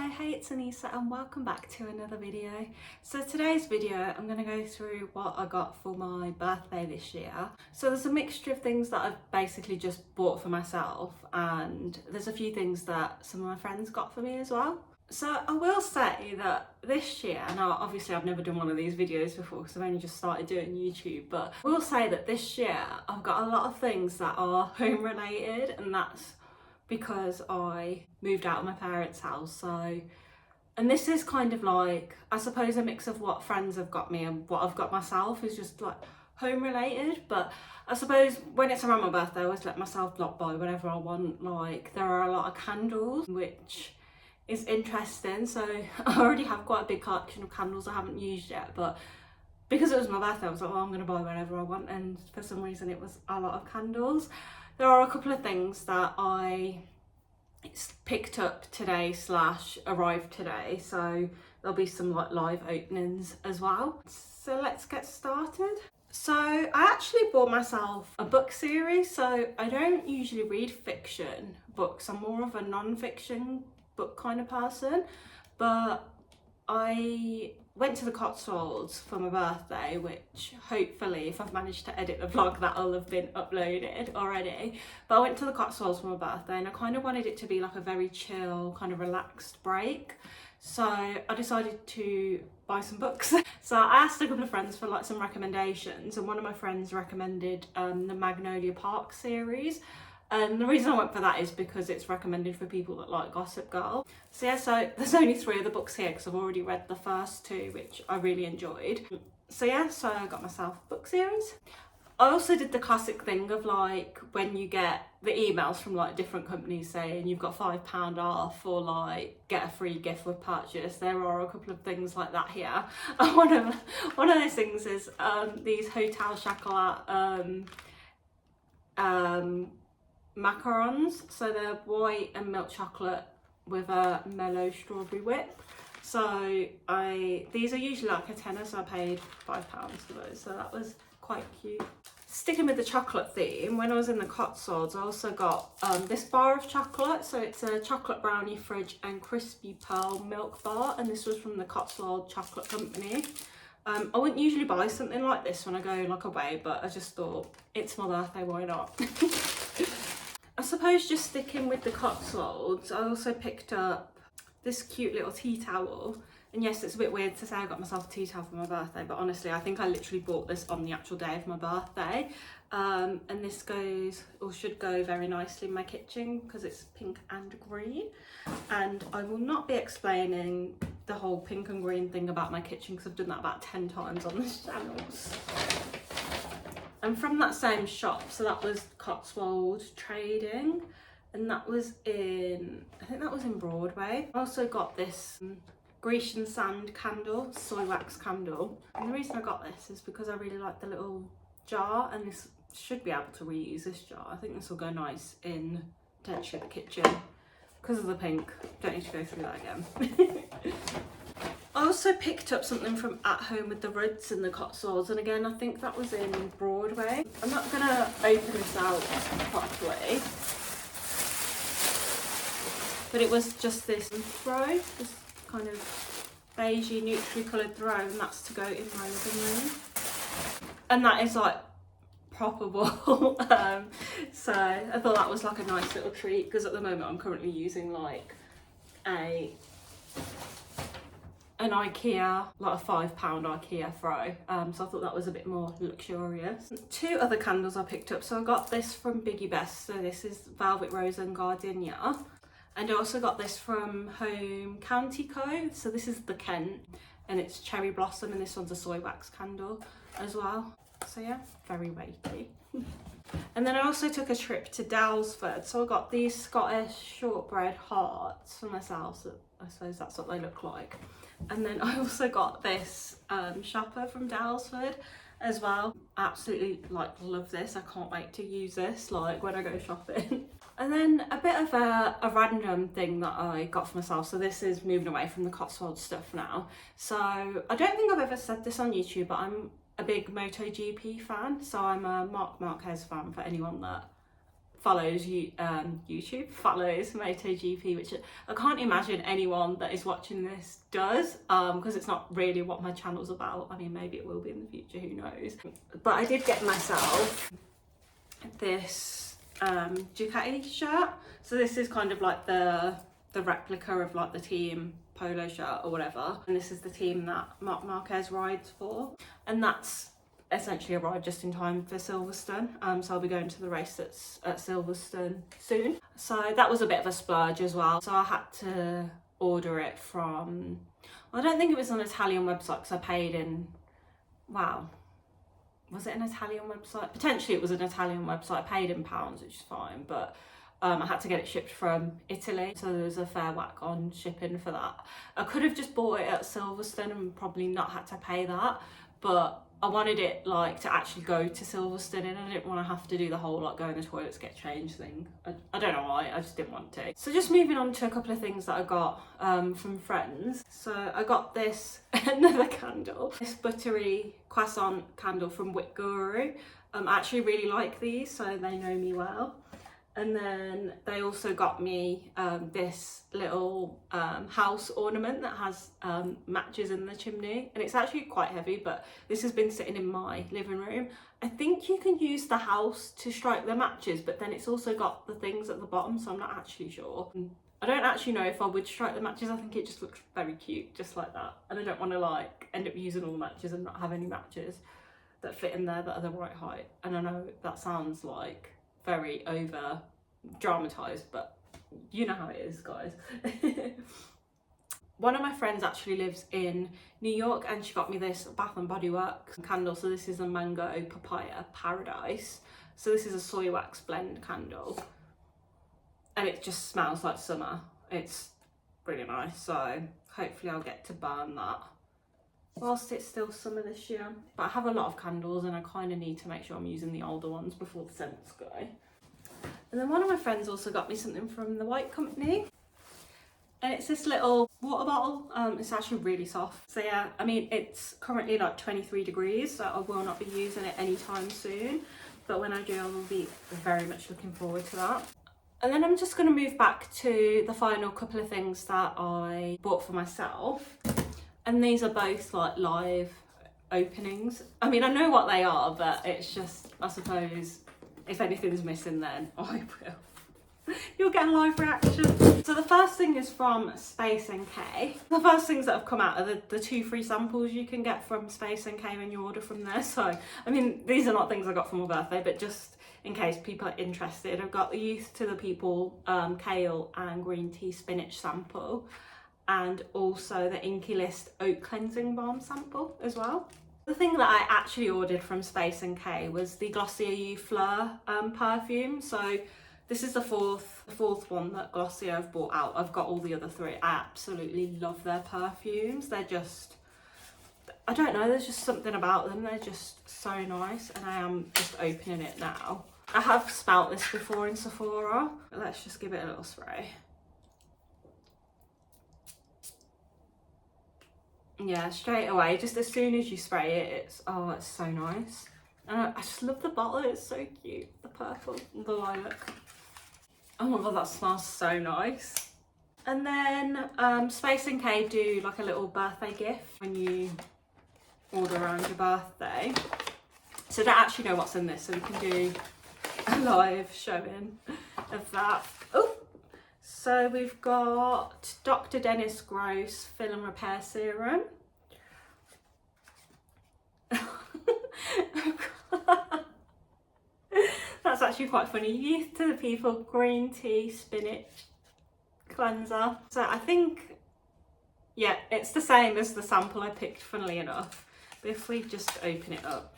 hey, it's Anissa and welcome back to another video. So today's video I'm going to go through what I got for my birthday this year. So there's a mixture of things that I've basically just bought for myself, and there's a few things that some of my friends got for me as well. So I will say that this year, now obviously I've never done one of these videos before because I've only just started doing YouTube, but I will say that this year I've got a lot of things that are home related, and that's because I moved out of my parents' house. So, and this is kind of like, I suppose, a mix of what friends have got me and what I've got myself is just like home related. But I suppose when it's around my birthday I always let myself not buy whatever I want. Like, there are a lot of candles, which is interesting. So I already have quite a big collection of candles I haven't used yet, but because it was my birthday I was like, well, I'm going to buy whatever I want, and for some reason it was a lot of candles. There are a couple of things that I picked up today / arrived today, so there'll be some like live openings as well. So let's get started. So I actually bought myself a book series. So I don't usually read fiction books, I'm more of a non-fiction book kind of person, but I went to the Cotswolds for my birthday, which hopefully, if I've managed to edit the vlog, that'll have been uploaded already. But I went to the Cotswolds for my birthday and I kind of wanted it to be like a very chill, kind of relaxed break. So I decided to buy some books. So I asked a couple of friends for like some recommendations, and one of my friends recommended the Magnolia Park series. And the reason I went for that is because it's recommended for people that like Gossip Girl. So yeah, so there's only 3 of the books here because I've already read the first 2, which I really enjoyed. So yeah, so I got myself a book series. I also did the classic thing of like when you get the emails from like different companies saying you've got £5 off or like get a free gift with purchase. There are a couple of things like that here. One of those things is these Hotel Chocolat macarons. So they're white and milk chocolate with a mellow strawberry whip. So these are usually like a tenner, so I paid £5 for those, so that was quite cute. Sticking with the chocolate theme, when I was in the Cotswolds I also got this bar of chocolate. So it's a chocolate brownie fudge and crispy pearl milk bar, and this was from the Cotswold Chocolate Company. I wouldn't usually buy something like this when I go like away, but I just thought it's my birthday, why not? I suppose just sticking with the Cotswolds, I also picked up this cute little tea towel. And yes, it's a bit weird to say I got myself a tea towel for my birthday, but honestly I think I literally bought this on the actual day of my birthday. And this goes, or should go, very nicely in my kitchen because it's pink and green. And I will not be explaining the whole pink and green thing about my kitchen because I've done that about 10 times on this channel. And from that same shop, so that was Cotswold Trading, and that was in, I think that was in Broadway. I also got this Grecian sand candle, soy wax candle, and the reason I got this is because I really like the little jar, and this should be able to reuse this jar. I think this will go nice in potentially the kitchen because of the pink. Don't need to go through that again. I also picked up something from At Home with the Roods in the Cotswolds, and again I think that was in Broadway. I'm not going to open this out properly, but it was just this throw, this kind of beigey neutrally coloured throw, and that's to go in my living room. And that is like proper wool. So I thought that was like a nice little treat because at the moment I'm currently using like an IKEA, like a £5 IKEA throw, so I thought that was a bit more luxurious. 2 other candles I picked up. So I got this from Biggie Best, so this is Velvet Rose and Gardenia, and I also got this from Home County Co, so this is the Kent, and it's Cherry Blossom, and this one's a soy wax candle as well. So yeah, very weighty. And then I also took a trip to Dalesford, so I got these Scottish shortbread hearts for myself, so I suppose that's what they look like. And then I also got this shopper from Dalesford as well. Absolutely like love this. I can't wait to use this like when I go shopping. And then a bit of a random thing that I got for myself. So this is moving away from the Cotswold stuff now. So I don't think I've ever said this on YouTube, but I'm a big MotoGP fan. So I'm a Marc Marquez fan, for anyone that follows YouTube, follows MotoGP, which I can't imagine anyone that is watching this does, because it's not really what my channel's about. I mean, maybe it will be in the future, who knows. But I did get myself this Ducati shirt. So this is kind of like the replica of like the team polo shirt or whatever, and this is the team that Marc Marquez rides for, and that's essentially arrived just in time for Silverstone. So I'll be going to the race that's at Silverstone soon. So that was a bit of a splurge as well. So I had to order it from, I don't think it was an Italian website because I paid in, wow, was it an Italian website? Potentially it was an Italian website. I paid in pounds, which is fine, but I had to get it shipped from Italy, so there was a fair whack on shipping for that. I could have just bought it at Silverstone and probably not had to pay that, but I wanted it like to actually go to Silverstone, and I didn't want to have to do the whole like go in the toilets, get changed thing. I don't know why, I just didn't want to. So just moving on to a couple of things that I got from friends. So I got this, another candle, this buttery croissant candle from Wick Guru. I actually really like these, so they know me well. And then they also got me this little house ornament that has matches in the chimney, and it's actually quite heavy, but this has been sitting in my living room. I think you can use the house to strike the matches, but then it's also got the things at the bottom, so I'm not actually sure. I don't actually know if I would strike the matches. I think it just looks very cute just like that, and I don't want to like end up using all the matches and not have any matches that fit in there that are the right height. And I know that sounds like very over dramatized, but you know how it is, guys. One of my friends actually lives in New York, and she got me this Bath and Body Works candle. So this is a mango papaya paradise. So this is a soy wax blend candle, and it just smells like summer. It's really nice, so hopefully I'll get to burn that whilst it's still summer this year. But I have a lot of candles, and I kind of need to make sure I'm using the older ones before the scents go. And then one of my friends also got me something from the White Company, and it's this little water bottle. It's actually really soft. So yeah, I mean, it's currently like 23 degrees, so I will not be using it anytime soon, but when I do, I will be very much looking forward to that. And then I'm just going to move back to the final couple of things that I bought for myself, and these are both like live openings. I mean, I know what they are, but it's just, I suppose, if anything's missing, then I will. You'll get a live reaction. So the first thing is from Space NK. The first things that have come out are the 2 free samples you can get from Space NK when you order from there. So, I mean, these are not things I got for my birthday, but just in case people are interested, I've got the Youth to the People kale and green tea spinach sample, and also the Inky List oat cleansing balm sample as well. The thing that I actually ordered from Space NK was the Glossier You Fleur perfume. So this is the fourth one that Glossier have brought out. I've got all the other 3. I absolutely love their perfumes. They're just, I don't know, there's just something about them. They're just so nice, and I am just opening it now. I have smelt this before in Sephora. Let's just give it a little spray. Yeah, straight away, just as soon as you spray it, it's so nice. And I just love the bottle, it's so cute. The purple, the lilac. Oh my god, that smells so nice. And then Space NK do like a little birthday gift when you order around your birthday. So I don't actually know what's in this, so we can do a live showing of that. Oh! So we've got Dr. Dennis Gross Film Repair Serum. That's actually quite funny. Youth to the People Green Tea Spinach Cleanser. So I think, yeah, it's the same as the sample I picked, funnily enough. But if we just open it up,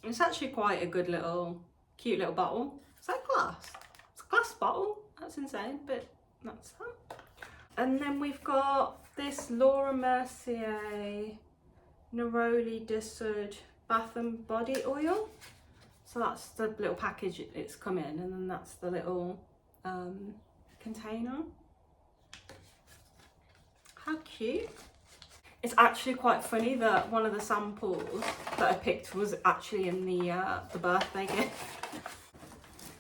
it's actually quite a good little, cute little bottle. Is that glass? It's a glass bottle. That's insane, but that's that. And then we've got this Laura Mercier Neroli de Sud Bath and Body Oil. So that's the little package it's come in, and then that's the little container. How cute. It's actually quite funny that one of the samples that I picked was actually in the birthday gift.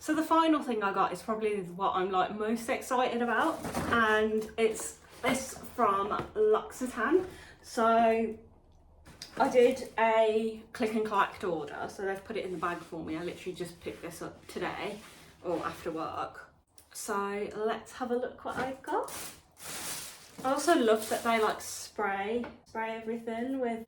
So the final thing I got is probably what I'm like most excited about, and it's this from L'Occitane. So I did a click and collect order, so they've put it in the bag for me. I literally just picked this up today or after work. So let's have a look what I've got. I also love that they like spray everything with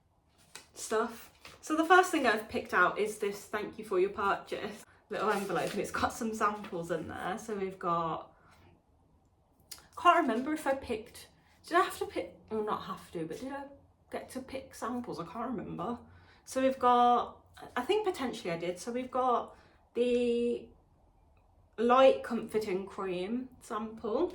stuff. So the first thing I've picked out is this thank you for your purchase little envelope, and it's got some samples in there. So we've got, can't remember if I picked, did I have to pick, well not have to, but did I get to pick samples? I can't remember. So we've got, I think potentially I did. So we've got the light comforting cream sample.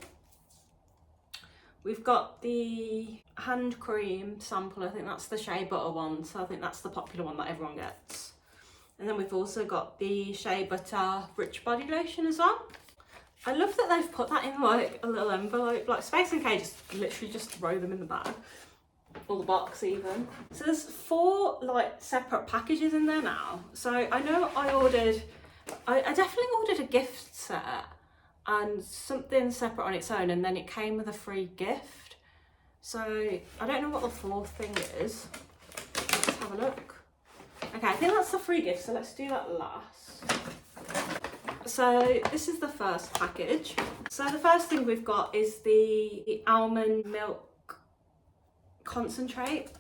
We've got the hand cream sample. I think that's the Shea Butter one. So I think that's the popular one that everyone gets. And then we've also got the Shea Butter Rich Body Lotion as well. I love that they've put that in like a little envelope. Like Space NK just literally just throw them in the bag. Or the box even. So there's 4 like separate packages in there now. So I know I definitely ordered a gift set and something separate on its own, and then it came with a free gift. So I don't know what the 4th thing is. Let's have a look. Okay, I think that's the free gift, so let's do that last. So this is the first package. So the first thing we've got is the almond milk concentrate.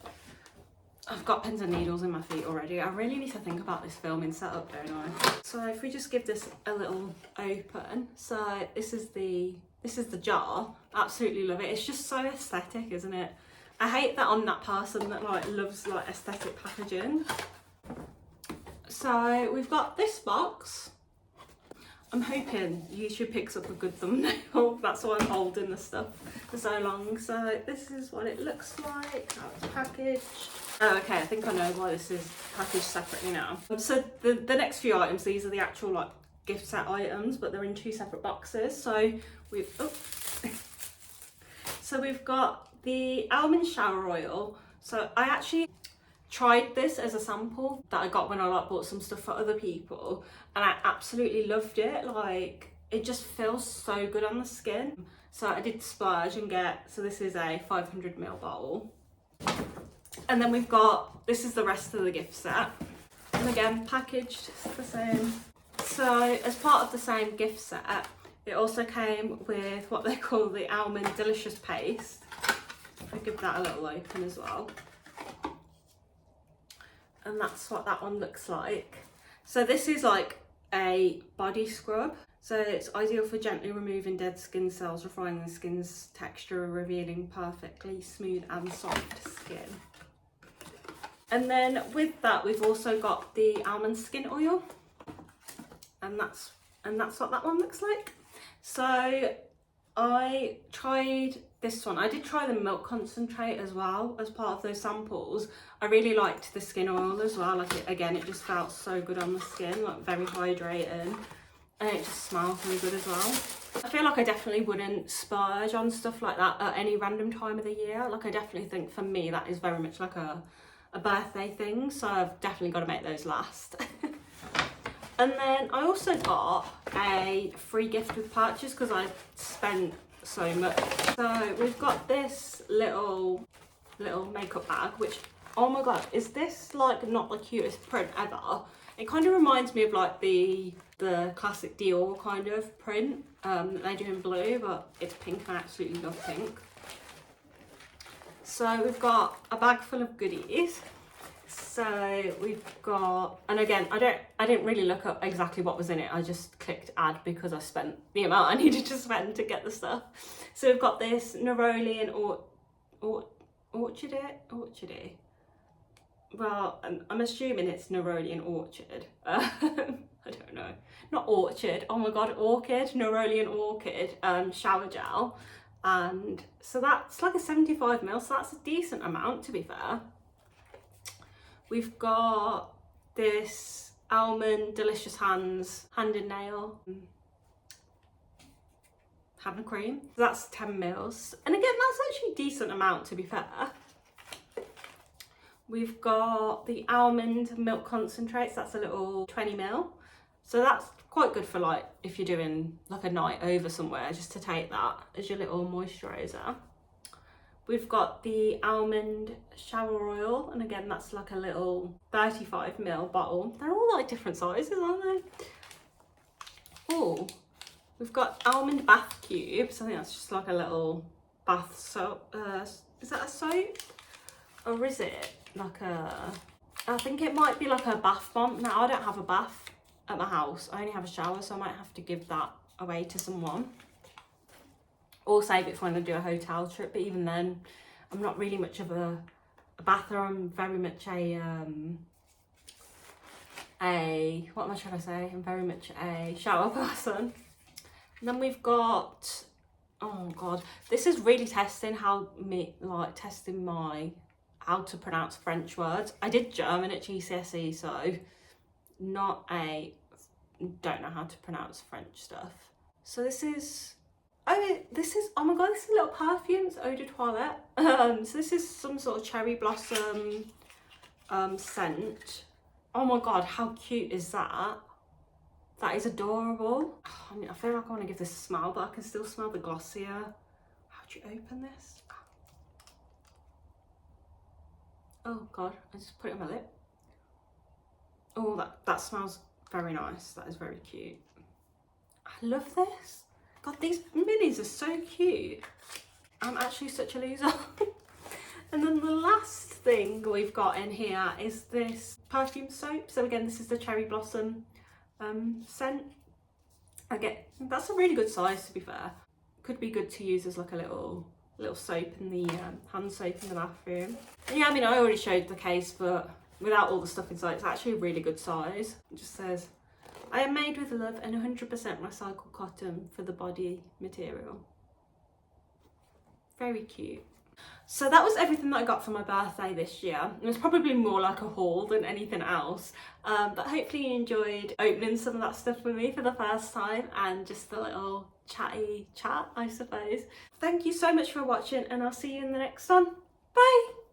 I've got pins and needles in my feet already. I really need to think about this filming setup, don't I? So if we just give this a little open. So this is the jar. Absolutely love it. It's just so aesthetic, isn't it? I hate that I'm that person that like loves like aesthetic packaging. So we've got this box. I'm hoping YouTube picks up a good thumbnail. That's why I'm holding the stuff for so long. So this is what it looks like, how it's packaged. Oh, okay, I think I know why this is packaged separately now. So the next few items, these are the actual like gift set items, but they're in 2 separate boxes. So we've got the almond shower oil. So I actually tried this as a sample that I got when I like bought some stuff for other people, and I absolutely loved it. Like it just feels so good on the skin. So I did splurge and get, so this is a 500ml bottle, and then we've got, this is the rest of the gift set, and again packaged the same. So as part of the same gift set, it also came with what they call the almond delicious paste. I'll give that a little open as well. And that's what that one looks like. So this is like a body scrub. So it's ideal for gently removing dead skin cells, refining the skin's texture, revealing perfectly smooth and soft skin. And then with that, we've also got the almond skin oil. And that's what that one looks like. So I tried this one. I did try the milk concentrate as well as part of those samples. I really liked the skin oil as well. Like it just felt so good on the skin, like very hydrating, and it just smells really good as well. I feel like I definitely wouldn't splurge on stuff like that at any random time of the year. Like I definitely think for me that is very much like a birthday thing, so I've definitely got to make those last. And then I also got a free gift with purchase because I spent so much. So we've got this little makeup bag, which, oh my god, is this like not the cutest print ever? It kind of reminds me of like the classic Dior kind of print that they do in blue, but it's pink and I absolutely love pink. So we've got a bag full of goodies. So we've got, and again, I didn't really look up exactly what was in it. I just clicked add because I spent the amount I needed to spend to get the stuff. So we've got this Neroli and Orchard. Well, I'm assuming it's Neroli and Orchard. I don't know. Not Orchard. Oh my god, Orchid. Neroli and Orchid shower gel. And so that's like a 75ml, so that's a decent amount to be fair. We've got this almond delicious hands hand and nail hand cream. That's 10ml, and again that's actually a decent amount to be fair. We've got the almond milk concentrates, that's a little 20ml. So that's quite good for like if you're doing like a night over somewhere, just to take that as your little moisturiser. We've got the almond shower oil, and again that's like a little 35ml bottle. They're all like different sizes, aren't they? Oh, we've got almond bath cubes. I think that's just like a little bath soap. Is that a soap? Or is it like a... I think it might be like a bath bomb. Now, I don't have a bath at my house. I only have a shower, so I might have to give that away to someone. Or save it for when I do a hotel trip. But even then, I'm not really much of a bather. I'm very much what am I trying to say? I'm very much a shower person. And then we've got, oh God, this is really testing how to pronounce French words. I did German at GCSE, so don't know how to pronounce French stuff. So this is, oh my God, this is a little perfume, it's Eau de Toilette. So this is some sort of cherry blossom scent. Oh my God, how cute is that? That is adorable. I mean, I feel like I want to give this a smell, but I can still smell the glossier. How do you open this? Oh God, I just put it on my lip. Oh, that smells very nice. That is very cute. I love this. God, these minis are so cute. I'm actually such a loser. And then the last thing we've got in here is this perfume soap. So again, this is the cherry blossom scent. Again, that's a really good size, to be fair. Could be good to use as like a little soap in the hand soap in the bathroom. And yeah, I mean, I already showed the case, but without all the stuff inside, it's actually a really good size. It just says, I am made with love and 100% recycled cotton for the body material. Very cute. So that was everything that I got for my birthday this year. It was probably more like a haul than anything else. But hopefully you enjoyed opening some of that stuff with me for the first time and just a little chatty chat, I suppose. Thank you so much for watching, and I'll see you in the next one. Bye!